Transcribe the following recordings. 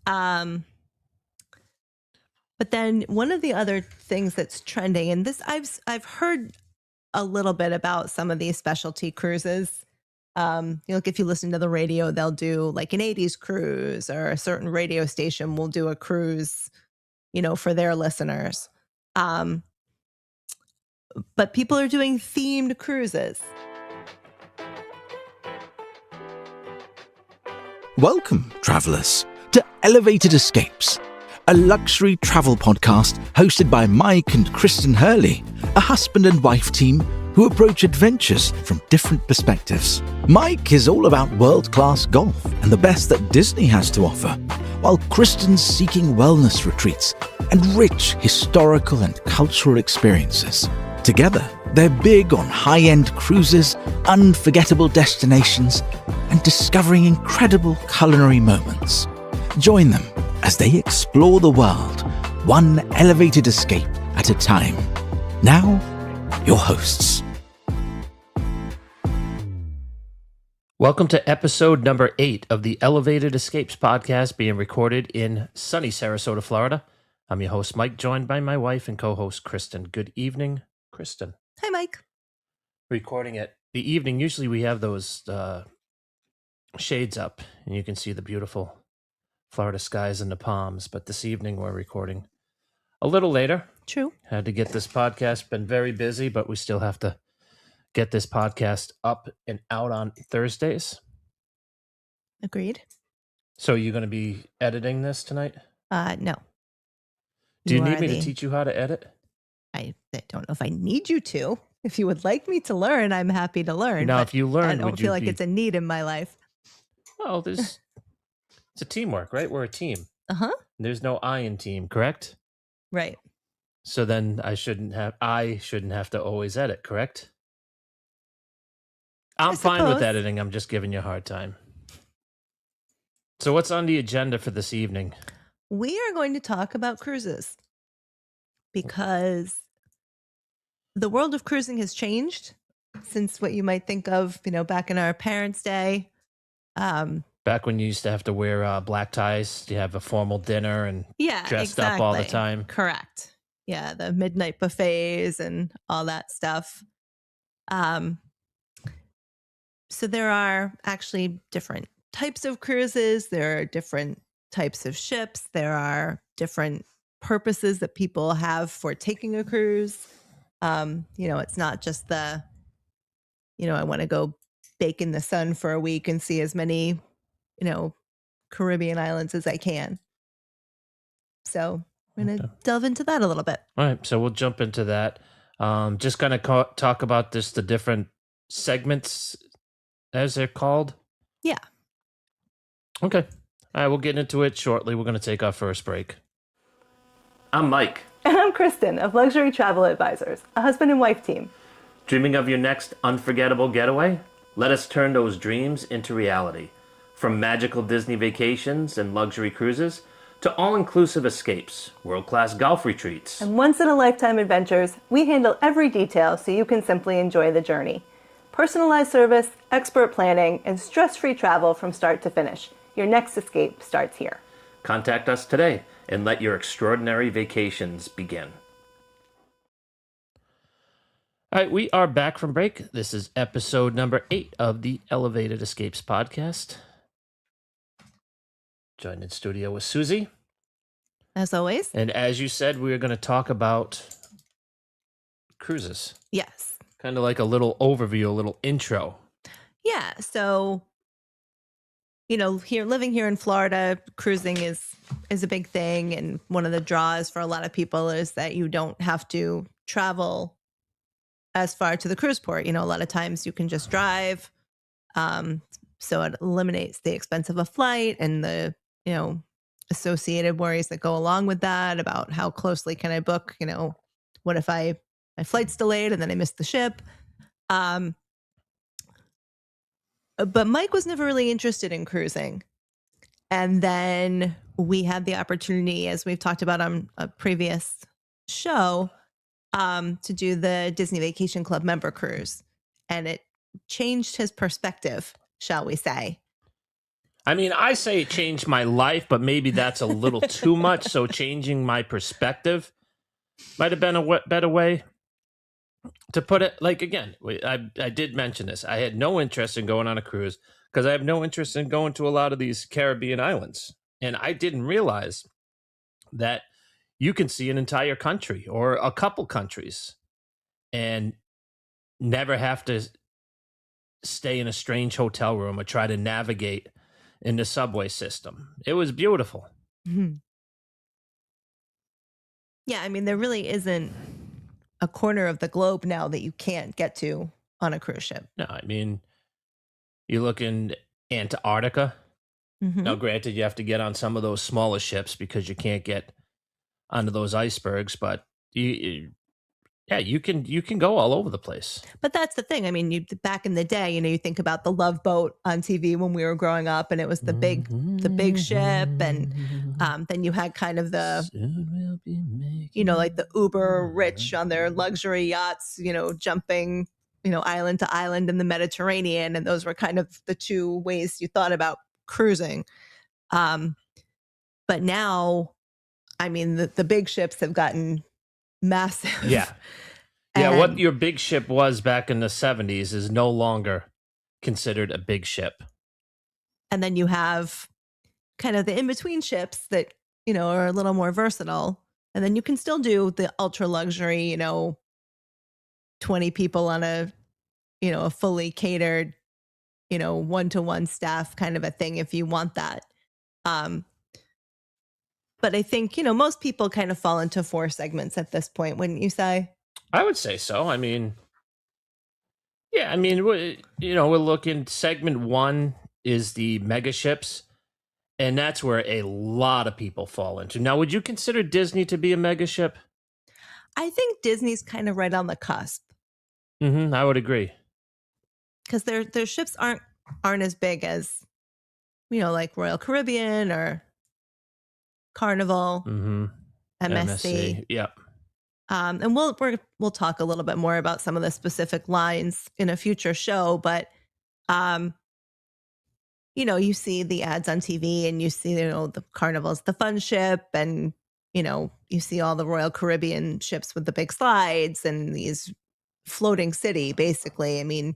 But then one of the other things that's trending, and this I've heard a little bit about some of these specialty cruises. Like if you listen to the radio, they'll do like an 80s cruise, or a certain radio station will do a cruise, for their listeners. But people are doing themed cruises. Welcome, travelers, to Elevated Escapes, a luxury travel podcast hosted by Mike and Kristen Their, a husband and wife team who approach adventures from different perspectives. Mike is all about world-class golf and the best that Disney has to offer, while Kristen's seeking wellness retreats and rich historical and cultural experiences. Together, they're big on high-end cruises, unforgettable destinations, and discovering incredible culinary moments. Join them as they explore the world, one elevated escape at a time. Now, your hosts. Welcome to episode number 8 of the Elevated Escapes podcast, being recorded in sunny Sarasota, Florida. I'm your host, Mike, joined by my wife and co-host, Kristen. Good evening, Kristen. Hi, Mike. Recording at the evening. Usually we have those shades up and you can see the beautiful Florida skies and the palms, but this evening we're recording a little later. True. Had to get this podcast, been very busy, but we still have to get this podcast up and out on Thursdays. Agreed. So you're going to be editing this tonight? No. Do you need me to teach you how to edit? I don't know if I need you to. If you would like me to learn, I'm happy to learn. Now, if you learn, I don't feel like it's a need in my life. Well, it's a teamwork, right? We're a team. Uh-huh. There's no I in team, correct? Right. So then I shouldn't have to always edit, correct? I'm fine with editing. I'm just giving you a hard time. So what's on the agenda for this evening? We are going to talk about cruises because the world of cruising has changed since what you might think of, back in our parents' day. Back when you used to have to wear black ties, you have a formal dinner and dressed up all the time. Correct. Yeah, the midnight buffets and all that stuff. So there are actually different types of cruises. There are different types of ships. There are different purposes that people have for taking a cruise. It's not just I want to go bake in the sun for a week and see as many, Caribbean islands as I can. So we're going to delve into that a little bit. All right. So we'll jump into that. Just kind of talk about the different segments, as they're called. Yeah. Okay. All right. We'll get into it shortly. We're going to take our first break. I'm Mike. And I'm Kristen of Luxury Travel Advisors, a husband and wife team. Dreaming of your next unforgettable getaway? Let us turn those dreams into reality. From magical Disney vacations and luxury cruises to all-inclusive escapes, world-class golf retreats, and once-in-a-lifetime adventures, we handle every detail so you can simply enjoy the journey. Personalized service, expert planning, and stress-free travel from start to finish. Your next escape starts here. Contact us today and let your extraordinary vacations begin. All right, we are back from break. This is episode number 8 of the Elevated Escapes podcast. Joined in studio with Susie. As always. And as you said, we are going to talk about cruises. Yes. Kind of like a little overview, a little intro. Yeah. So, living here in Florida, cruising is a big thing. And one of the draws for a lot of people is that you don't have to travel as far to the cruise port. A lot of times you can just drive. So it eliminates the expense of a flight and the, associated worries that go along with that about how closely can I book, what if my flight's delayed and then I miss the ship. But Mike was never really interested in cruising. And then we had the opportunity, as we've talked about on a previous show, to do the Disney Vacation Club member cruise. And it changed his perspective, shall we say. I mean, I say it changed my life, but maybe that's a little too much. So changing my perspective might have been a better way to put it. Like, again, I did mention this. I had no interest in going on a cruise because I have no interest in going to a lot of these Caribbean islands. And I didn't realize that you can see an entire country or a couple countries and never have to stay in a strange hotel room or try to navigate in the subway system. It was beautiful. Mhm. Yeah, I mean, there really isn't a corner of the globe now that you can't get to on a cruise ship. No, I mean, you look in Antarctica. Hmm. Now, granted, you have to get on some of those smaller ships because you can't get onto those icebergs, but yeah, you can go all over the place. But that's the thing. I mean, you back in the day, you think about the Love Boat on TV when we were growing up, and it was the big ship, and then you had kind of the Soon we'll be like the uber rich making on their luxury yachts, jumping island to island in the Mediterranean, and those were kind of the two ways you thought about cruising. Um, but now, I mean, the big ships have gotten massive. Yeah. Yeah, what And your big ship was back in the 70s is no longer considered a big ship. and then you have kind of the in-between ships that, are a little more versatile. And then you can still do the ultra luxury, 20 people on a fully catered, one-to-one staff kind of a thing if you want that. Um, but I think, most people kind of fall into 4 segments at this point, wouldn't you say? I would say so. I mean, yeah, I mean, we're looking segment 1 is the mega ships, and that's where a lot of people fall into. Now, would you consider Disney to be a mega ship? I think Disney's kind of right on the cusp I would agree. because their ships aren't as big as, like Royal Caribbean or Carnival, MSC. MSC. Yep. And we'll talk a little bit more about some of the specific lines in a future show, but um, you see the ads on TV and you see, the Carnival's the fun ship, and you see all the Royal Caribbean ships with the big slides and these floating city, basically. I mean,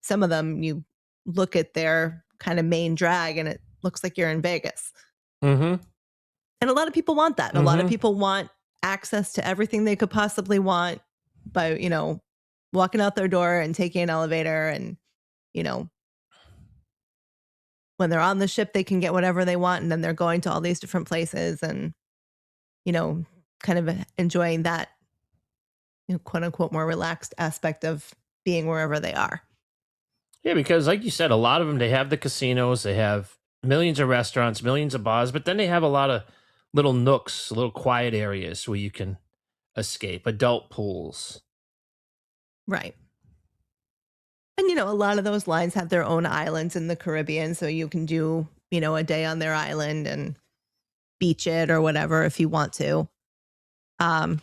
some of them you look at their kind of main drag and it looks like you're in Vegas. Mm-hmm. And a lot of people want that. A lot of people want access to everything they could possibly want by, walking out their door and taking an elevator. And, when they're on the ship, they can get whatever they want. And then they're going to all these different places and, kind of enjoying that, quote unquote, more relaxed aspect of being wherever they are. Yeah, because like you said, a lot of them, they have the casinos, they have millions of restaurants, millions of bars, but then they have a lot of little nooks, little quiet areas where you can escape, adult pools. Right. And, a lot of those lines have their own islands in the Caribbean. So you can do, a day on their island and beach it or whatever if you want to. And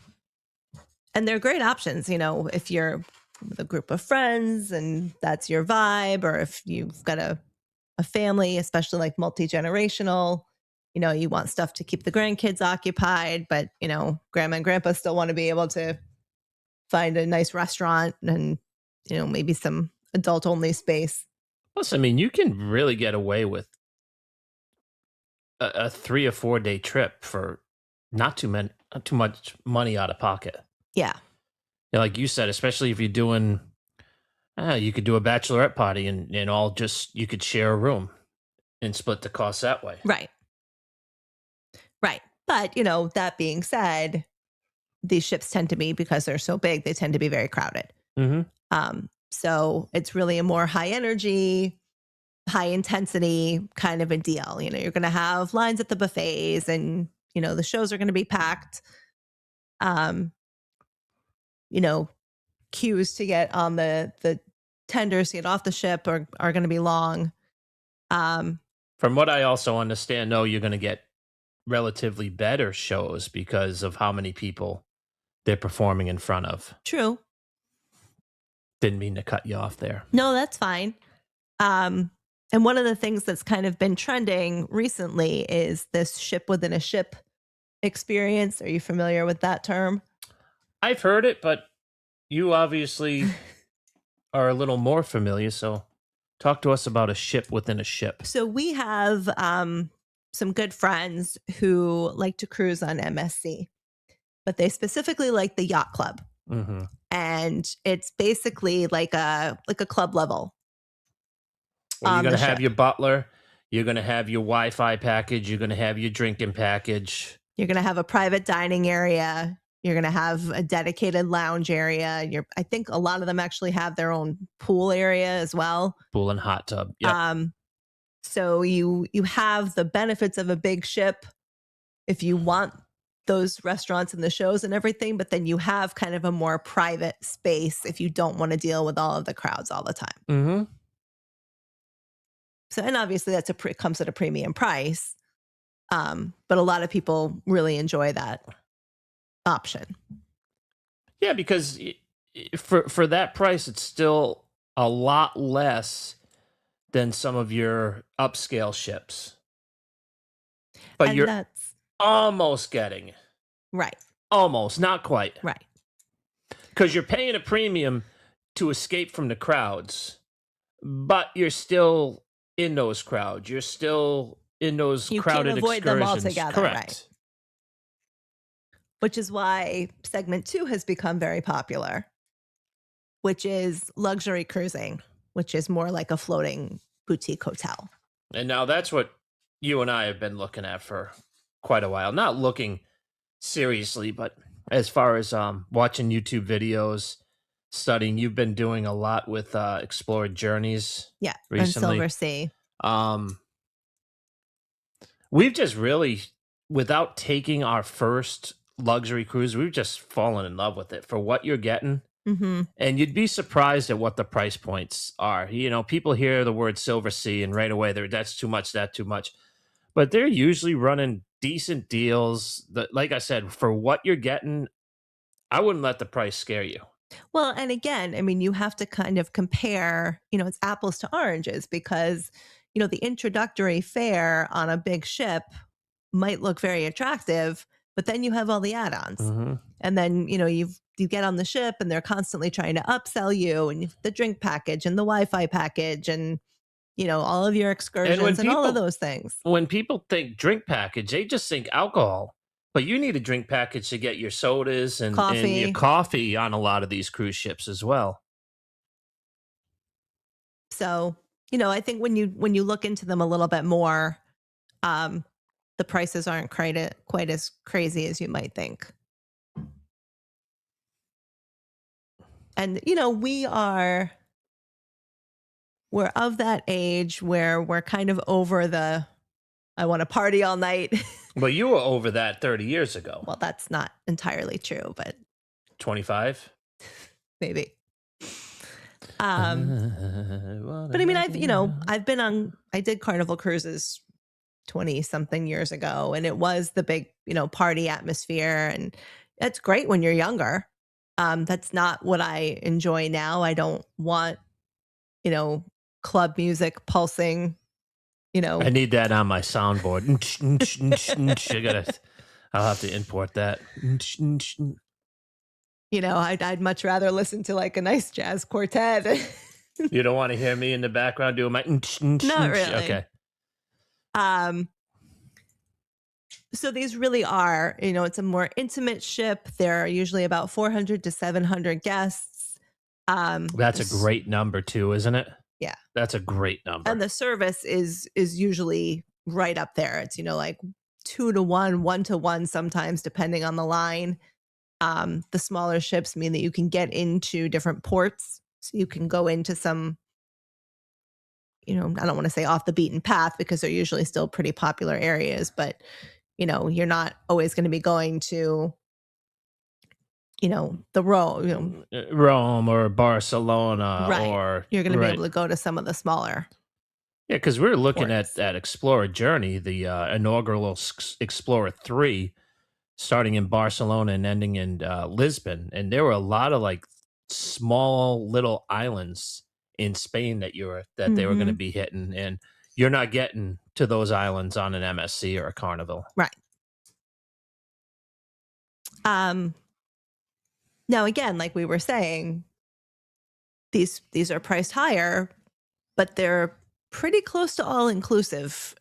they're great options, if you're with a group of friends and that's your vibe, or if you've got a family, especially like multi-generational, you want stuff to keep the grandkids occupied, but, grandma and grandpa still want to be able to find a nice restaurant and, maybe some adult only space. Plus, I mean, you can really get away with a 3 or 4 day trip for not too much money out of pocket. Yeah. Like you said, especially if you're doing, you could do a bachelorette party and all just, you could share a room and split the cost that way. Right. Right. But, that being said, these ships tend to be, because they're so big, they tend to be very crowded. So it's really a more high energy, high intensity kind of a deal. You're going to have lines at the buffets and, the shows are going to be packed. Queues to get on the tenders to get off the ship are going to be long. From what I also understand, though, you're going to get relatively better shows because of how many people they're performing in front of. True. Didn't mean to cut you off there. No, that's fine. And And one of the things that's kind of been trending recently is this ship within a ship experience. Are you familiar with that term? I've heard it, but you obviously are a little more familiar. So talk to us about a ship within a ship. So we have some good friends who like to cruise on MSC, but they specifically like the yacht club. Mm-hmm. And it's basically like a club level. Well, you're going to have ship. your butler. You're going to have your Wi-Fi package. You're going to have your drinking package. You're going to have a private dining area. You're going to have a dedicated lounge area. I think a lot of them actually have their own pool area as well. Pool and hot tub. Yep. So you have the benefits of a big ship if you want those restaurants and the shows and everything, but then you have kind of a more private space if you don't want to deal with all of the crowds all the time. Mm-hmm. So, and obviously that's comes at a premium price. But a lot of people really enjoy that option. Yeah, because for that price, it's still a lot less than some of your upscale ships. But And you're that's almost getting it. right. Almost, not quite. Right. Because you're paying a premium to escape from the crowds, but you're still in those crowds. You're still in those crowded can't avoid excursions. them altogether, Correct. right? Which is why segment 2 has become very popular, which is luxury cruising, which is more like a floating boutique hotel. And now that's what you and I have been looking at for quite a while. Not looking seriously, but as far as watching YouTube videos, studying, you've been doing a lot with Explored Journeys. Yeah, recently. and Silver Sea. We've just really, without taking our first luxury cruise, we've just fallen in love with it for what you're getting. Mm-hmm. And you'd be surprised at what the price points are. You know, people hear the word Silver Sea and right away that's too much, that too much. But they're usually running decent deals. That, like I said, for what you're getting, I wouldn't let the price scare you. Well, and again, I mean, you have to kind of compare, it's apples to oranges because, the introductory fare on a big ship might look very attractive, but then you have all the add-ons. Mm-hmm. And then, you get on the ship and they're constantly trying to upsell you and the drink package and the Wi-Fi package and, all of your excursions and all of those things. When people think drink package, they just think alcohol. But you need a drink package to get your sodas and your coffee on a lot of these cruise ships as well. So, I think when you look into them a little bit more, the prices aren't quite as crazy as you might think. And, we're of that age where we're kind of over the, I want to party all night. Well, you were over that 30 years ago. Well, that's not entirely true, but 25? Maybe. But I mean, I did Carnival cruises 20 something years ago, and it was the big, party atmosphere. And that's great when you're younger. That's not what I enjoy now. I don't want, club music pulsing, I need that on my soundboard. I'll have to import that. I'd much rather listen to like a nice jazz quartet. You don't want to hear me in the background doing my Not really. Okay. So these really are, it's a more intimate ship. There are usually about 400 to 700 guests. That's a great number too, isn't it? Yeah. That's a great number. And the service is usually right up there. It's, like 2 to 1, 1 to 1 sometimes, depending on the line. The smaller ships mean that you can get into different ports. So you can go into some, I don't want to say off the beaten path because they're usually still pretty popular areas, but, you're not always going to be going to, the Rome or Barcelona, right. Or you're going to be able to go to some of the smaller. Yeah, because we're looking at Explorer Journey, the inaugural Explorer 3, starting in Barcelona and ending in, Lisbon. And there were a lot of like small little islands in Spain that they were going to be hitting, and you're not getting to those islands on an MSC or a Carnival. Right. Now again, like we were saying, these are priced higher, but they're pretty close to all inclusive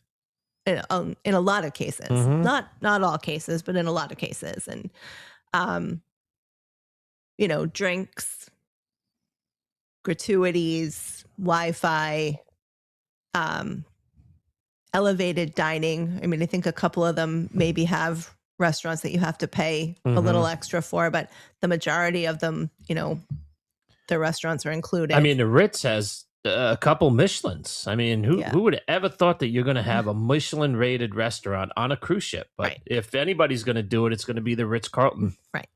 in a lot of cases. Not all cases, but in a lot of cases. And drinks, gratuities, Wi-Fi, elevated dining. I mean, I think a couple of them maybe have restaurants that you have to pay a little extra for, but the majority of them, their restaurants are included. I mean, the Ritz has a couple Michelins. I mean, who would have ever thought that you're going to have a Michelin rated restaurant on a cruise ship? But if anybody's going to do it, it's going to be the Ritz-Carlton. Right.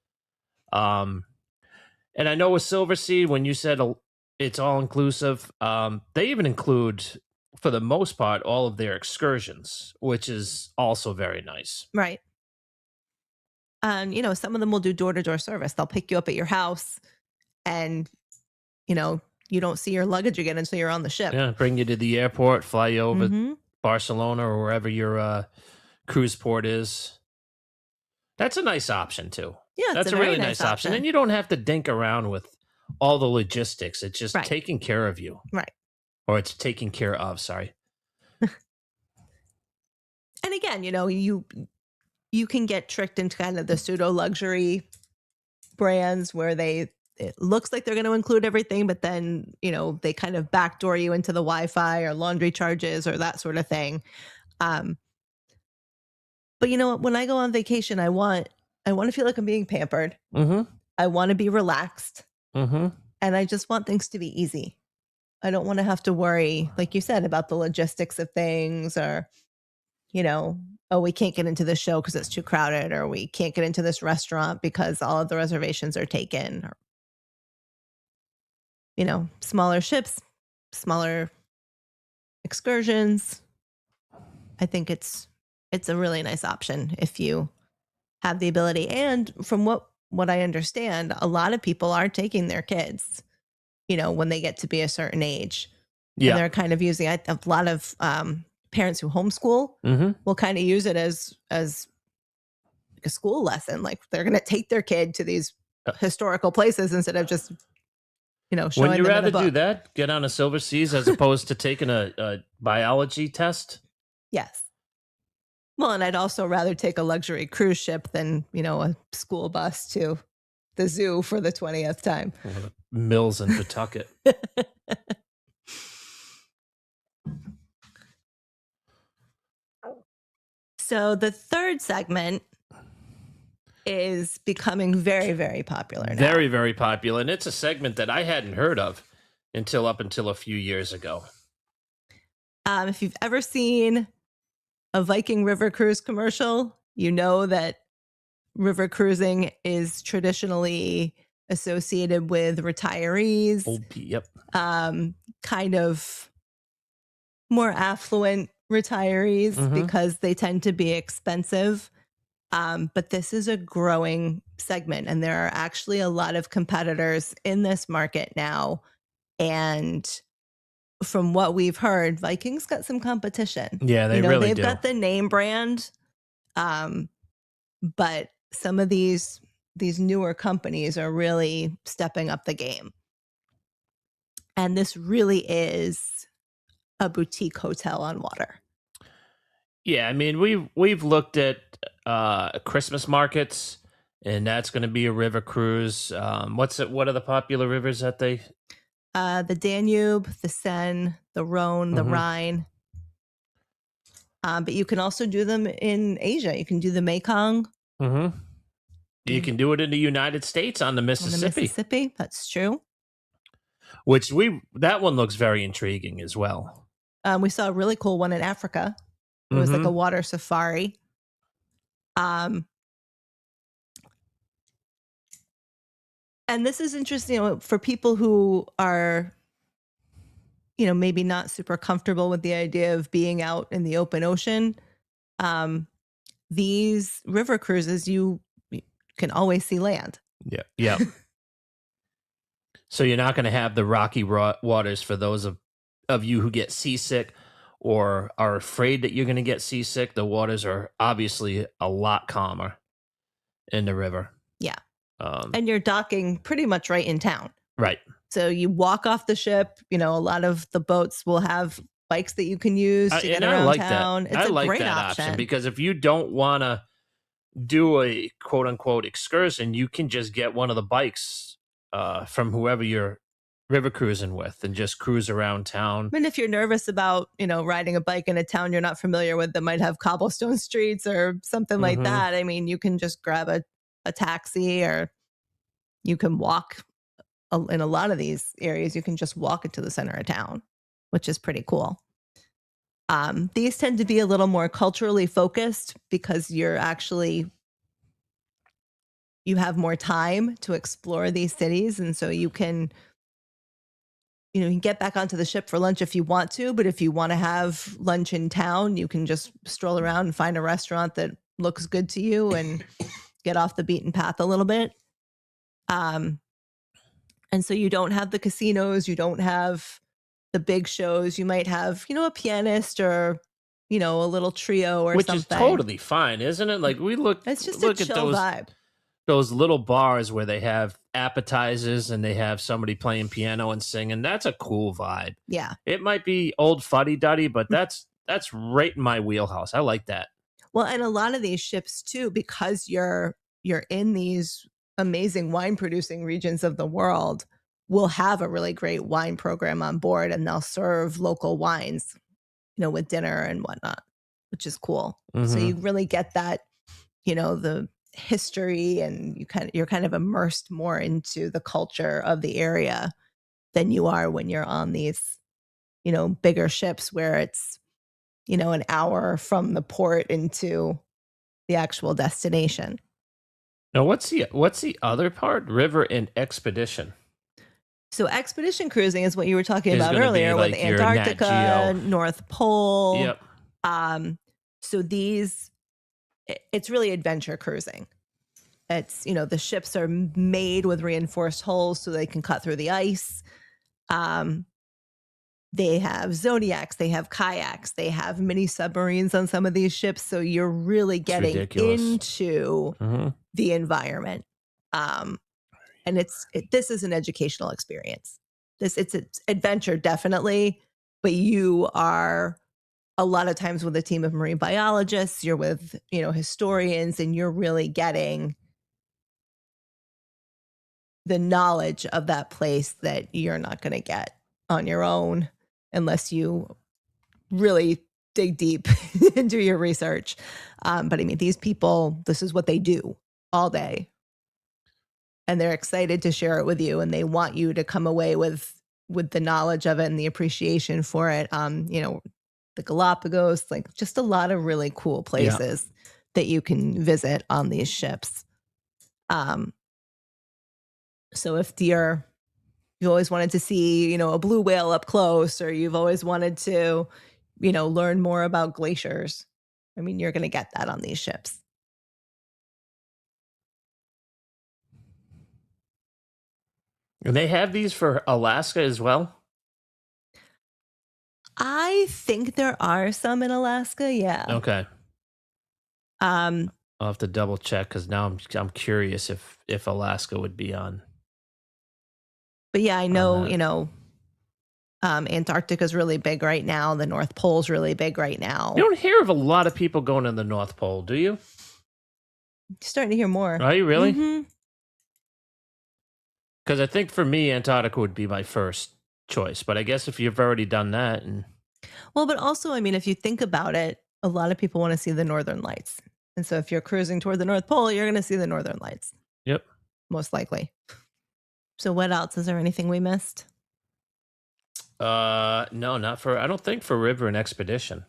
And I know with Silversea, when you said it's all inclusive, they even include, for the most part, all of their excursions, which is also very nice. Right. And, some of them will do door-to-door service. They'll pick you up at your house and, you don't see your luggage again until you're on the ship. Yeah, bring you to the airport, fly you over Barcelona or wherever your cruise port is. That's a nice option, too. Yeah, that's a really nice option. And you don't have to dink around with all the logistics. It's just taking care of you. Right. Or it's taking care of, sorry. And again, you can get tricked into kind of the pseudo luxury brands where it looks like they're going to include everything, but then, they kind of backdoor you into the Wi-Fi or laundry charges or that sort of thing. But when I go on vacation, I want to feel like I'm being pampered. I want to be relaxed. And I just want things to be easy. I don't want to have to worry, like you said, about the logistics of things or, oh, we can't get into this show because it's too crowded, or we can't get into this restaurant because all of the reservations are taken. Or, smaller ships, smaller excursions. I think it's a really nice option if you have the ability. And from what I understand, a lot of people are taking their kids, when they get to be a certain age. Yeah. And they're kind of using a lot of parents who homeschool will kind of use it as like a school lesson. Like they're going to take their kid to these historical places instead of just, showing them. Would you rather do that? Get on a Silverseas as opposed to taking a biology test? Yes. Well, and I'd also rather take a luxury cruise ship than, a school bus to the zoo for the 20th time. Mills in Pawtucket. So the third segment is becoming very, very popular now. Very, very popular. And it's a segment that I hadn't heard of until a few years ago. If you've ever seen a Viking River Cruise commercial, you know that river cruising is traditionally associated with retirees. Yep. Kind of more affluent retirees because they tend to be expensive. But this is a growing segment, and there are actually a lot of competitors in this market now. And from what we've heard, Viking's got some competition. Yeah, they really do. They've got the name brand, but some of these newer companies are really stepping up the game. And this really is a boutique hotel on water. Yeah, I mean, we've looked at Christmas markets, and that's going to be a river cruise. What are the popular rivers that they? The Danube, the Seine, the Rhone, the Rhine. But you can also do them in Asia. You can do the Mekong. You can do it in the United States on the Mississippi. That's true. Which that one looks very intriguing as well. We saw a really cool one in Africa. It was like a water safari. And this is interesting, for people who are, maybe not super comfortable with the idea of being out in the open ocean. These river cruises, you can always see land. Yeah. So you're not going to have the rocky waters for those of you who get seasick or are afraid that you're going to get seasick. The waters are obviously a lot calmer in the river. Yeah. Um, And you're docking pretty much right in town. right. So you walk off the ship, a lot of the boats will have bikes that you can use to get And I around like town. that. It's I a like great that option. because if you don't want to do a quote unquote excursion, you can just get one of the bikes from whoever you're river cruising with and just cruise around town. I mean, if you're nervous about, riding a bike in a town you're not familiar with that might have cobblestone streets or something like that, I mean, you can just grab a taxi, or you can walk. In a lot of these areas, you can just walk into the center of town, which is pretty cool. These tend to be a little more culturally focused because you have more time to explore these cities. And so you can get back onto the ship for lunch if you want to, but if you want to have lunch in town, you can just stroll around and find a restaurant that looks good to you and get off the beaten path a little bit. And so you don't have the casinos, you don't have the big shows. You might have, a pianist or, a little trio or Which something. is totally fine, isn't it? Like It's just look a at chill vibe. those little bars where they have appetizers and they have somebody playing piano and singing. That's a cool vibe. Yeah. It might be old fuddy-duddy, but that's right in my wheelhouse. I like that. Well, and a lot of these ships too, because you're in these amazing wine producing regions of the world, will have a really great wine program on board, and they'll serve local wines, with dinner and whatnot, which is cool. So you really get that, the history, and you're kind of immersed more into the culture of the area than you are when you're on these, bigger ships where it's, an hour from the port into the actual destination. Now, what's the other part? River and expedition. So expedition cruising is what you were talking Is about gonna be earlier like with your Nat Antarctica, Geo. North Pole. Yep. So it's really adventure cruising. It's, the ships are made with reinforced hulls so they can cut through the ice. They have zodiacs, they have kayaks, they have mini submarines on some of these ships. So you're really getting into the environment. And this is an educational experience. It's adventure, definitely, but you are a lot of times with a team of marine biologists, you're with, historians, and you're really getting the knowledge of that place that you're not going to get on your own unless you really dig deep and do your research. But I mean, these people, this is what they do all day. And they're excited to share it with you, and they want you to come away with the knowledge of it and the appreciation for it. The Galapagos, like just a lot of really cool places that you can visit on these ships. So if you always wanted to see, a blue whale up close, or you've always wanted to, learn more about glaciers, I mean, you're going to get that on these ships. And they have these for Alaska as well? I think there are some in Alaska, yeah. Okay. I'll have to double check because now I'm curious if Alaska would be on. But yeah, I know, Antarctica is really big right now. The North Pole is really big right now. You don't hear of a lot of people going to the North Pole, do you? You're starting to hear more. Are you really? Mm-hmm. Because I think for me, Antarctica would be my first choice. But I guess if you've already done that, Well, but also, I mean, if you think about it, a lot of people want to see the Northern Lights. And so if you're cruising toward the North Pole, you're going to see the Northern Lights. Yep. Most likely. So what else? Is there anything we missed? No, I don't think for river and expedition.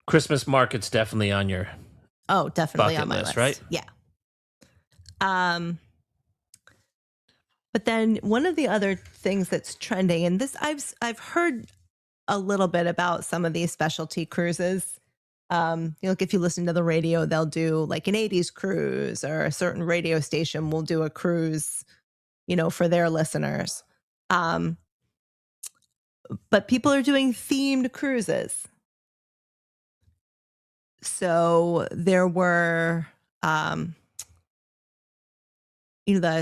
Christmas market's definitely on your definitely bucket on my list, list, right? Yeah. But then one of the other things that's trending, and this I've heard a little bit about some of these specialty cruises. If you listen to the radio, they'll do like an 80s cruise, or a certain radio station will do a cruise for their listeners. But people are doing themed cruises. So there were, the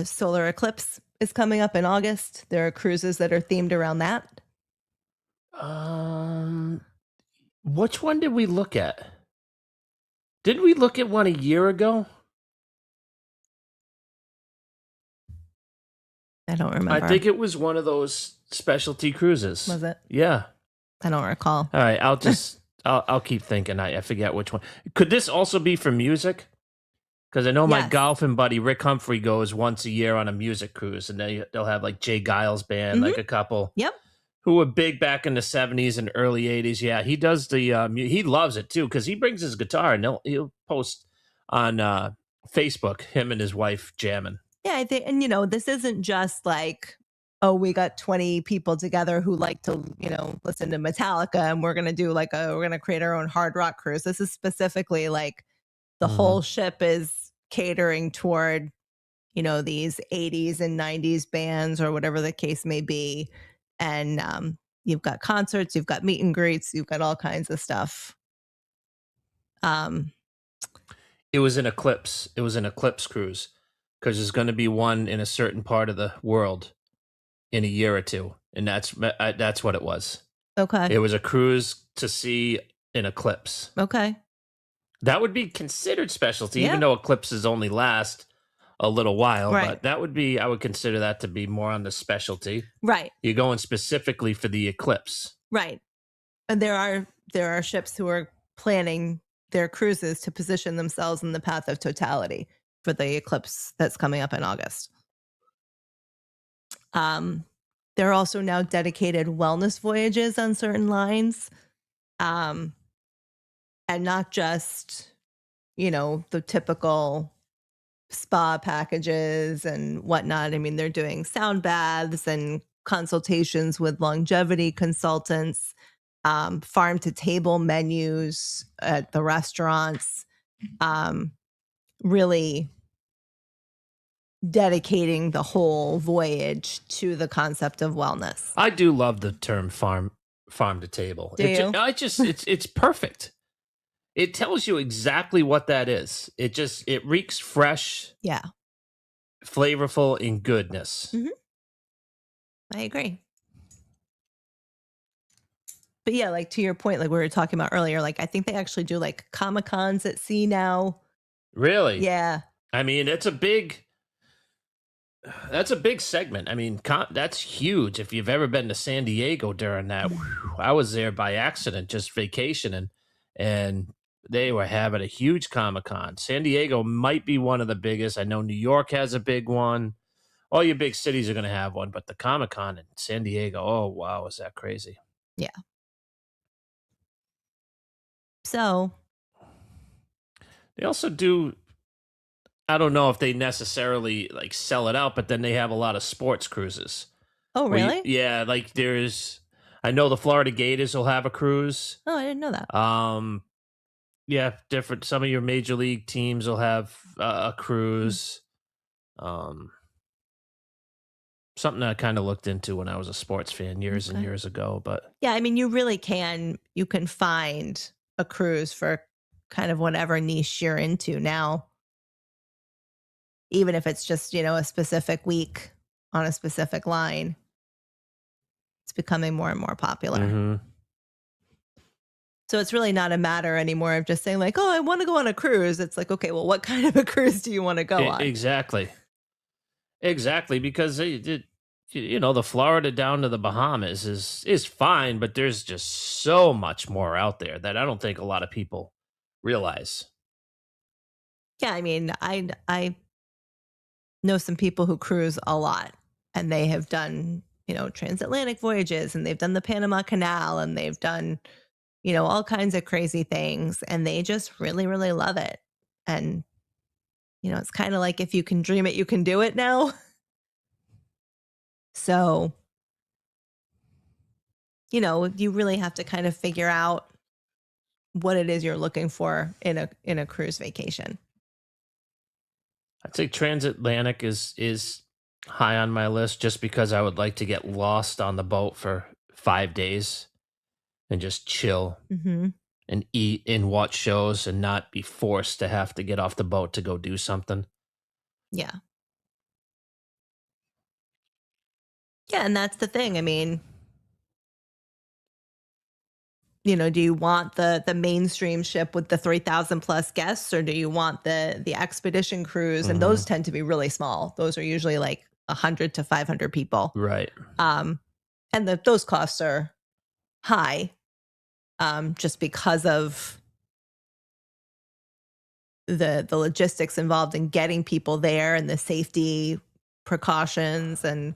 solar eclipse is coming up in August. There are cruises that are themed around that. Which one did we look at? Didn't we look at one a year ago? I don't remember. I think it was one of those specialty cruises. Was it? Yeah. I don't recall. All right, I'll keep thinking. I forget which one. Could this also be for music? Because I know my Yes. golfing buddy Rick Humphrey goes once a year on a music cruise, and they'll have like Jay Giles band, like a couple. Yep. Who were big back in the 70s and early 80s. Yeah, he does the he loves it too, because he brings his guitar and he'll post on Facebook him and his wife jamming. Yeah, I think, and this isn't just like, oh, we got 20 people together who like to, listen to Metallica, and we're gonna do we're gonna create our own hard rock cruise. This is specifically like the whole ship is catering toward, these 80s and 90s bands or whatever the case may be. And you've got concerts, you've got meet and greets, you've got all kinds of stuff. It was an eclipse. It was an eclipse cruise, because there's going to be one in a certain part of the world in a year or two, and that's what it was. Okay. It was a cruise to see an eclipse. Okay. That would be considered specialty, Yeah. even though eclipses only last a little while. Right. But that would be, I would consider that to be more on the specialty. Right. You're going specifically for the eclipse. Right. And there are ships who are planning their cruises to position themselves in the path of totality for the eclipse that's coming up in August. There are also now dedicated wellness voyages on certain lines. And not just, the typical spa packages and whatnot. I mean, they're doing sound baths and consultations with longevity consultants, farm to table menus at the restaurants, really dedicating the whole voyage to the concept of wellness. I do love the term farm to table. Do you? It's perfect. It tells you exactly what that is. It reeks fresh, Yeah, flavorful, and goodness. I agree. But yeah, like to your point, like we were talking about earlier, like I think they actually do like Comic-Cons at sea now. Really? Yeah. I mean, that's a big segment. I mean, that's huge. If you've ever been to San Diego during that, I was there by accident, just vacationing, and they were having a huge Comic-Con. San Diego might be one of the biggest. I know New York has a big one. All your big cities are going to have one, but the Comic-Con in San Diego, oh, wow, is that crazy? Yeah. So they also do, I don't know if they necessarily like sell it out, but then they have a lot of sports cruises. Oh, really? Yeah, like I know the Florida Gators will have a cruise. Oh, I didn't know that. Yeah, some of your major league teams will have a cruise. Something I kind of looked into when I was a sports fan years and years ago. But yeah, I mean, you can find a cruise for kind of whatever niche you're into now. Even if it's just, a specific week on a specific line, it's becoming more and more popular. So it's really not a matter anymore of just saying like, oh, I want to go on a cruise. It's like, okay, well, what kind of a cruise do you want to go on? Exactly. Because the Florida down to the Bahamas is fine, but there's just so much more out there that I don't think a lot of people realize. Yeah, I mean, I know some people who cruise a lot, and they have done, transatlantic voyages, and they've done the Panama Canal, and they've done, all kinds of crazy things, and they just really, really love it. And, it's kind of like if you can dream it, you can do it now. So, you really have to kind of figure out what it is you're looking for in a cruise vacation. I'd say transatlantic is high on my list just because I would like to get lost on the boat for 5 days and just chill Mm-hmm. and eat and watch shows and not be forced to have to get off the boat to go do something. Yeah. Yeah, and that's the thing. I mean, do you want the mainstream ship with the 3,000 plus guests, or do you want the expedition cruise? And those tend to be really small. Those are usually like 100 to 500 people. Right. And those costs are high, just because of the logistics involved in getting people there and the safety precautions and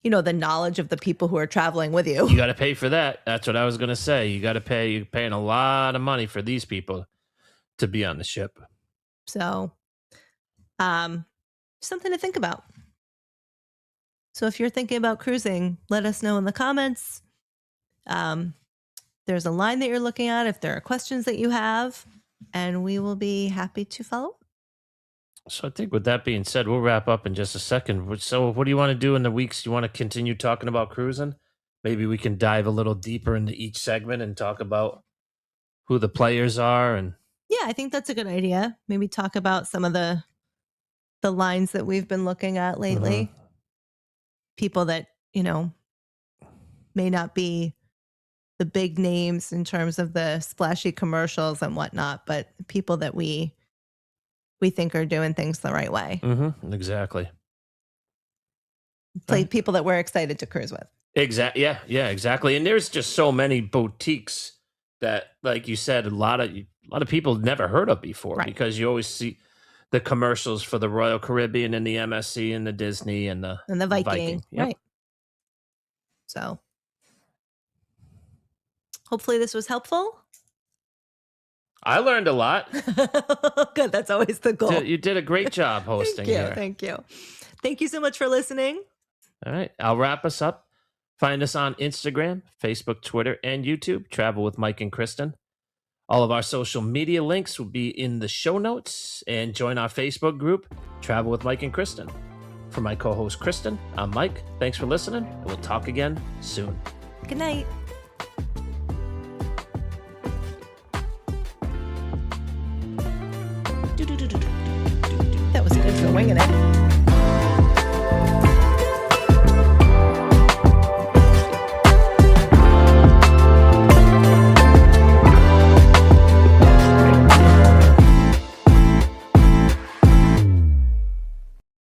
the knowledge of the people who are traveling with you. You got to pay for that. That's what I was going to say. You got to pay. You're paying a lot of money for these people to be on the ship. So, something to think about. So if you're thinking about cruising, let us know in the comments. There's a line that you're looking at if there are questions that you have, and we will be happy to follow up. So I think with that being said, we'll wrap up in just a second. So what do you want to do in the weeks? You want to continue talking about cruising? Maybe we can dive a little deeper into each segment and talk about who the players are. And yeah, I think that's a good idea. Maybe talk about some of the lines that we've been looking at lately. People that, may not be the big names in terms of the splashy commercials and whatnot, but people that we think are doing things the right way. Exactly. People that we're excited to cruise with. Exactly. Yeah, exactly. And there's just so many boutiques that, like you said, a lot of people never heard of before, Right. because you always see the commercials for the Royal Caribbean and the MSC and the Disney and the Viking. Yep. Right. So hopefully this was helpful. I learned a lot. Good. That's always the goal. You did a great job hosting here. Thank you. Thank you so much for listening. All right. I'll wrap us up. Find us on Instagram, Facebook, Twitter, and YouTube. Travel with Mike and Kristen. All of our social media links will be in the show notes, and join our Facebook group, Travel with Mike and Kristen. For my co-host Kristen, I'm Mike. Thanks for listening, and we'll talk again soon. Good night. That was good for winging it.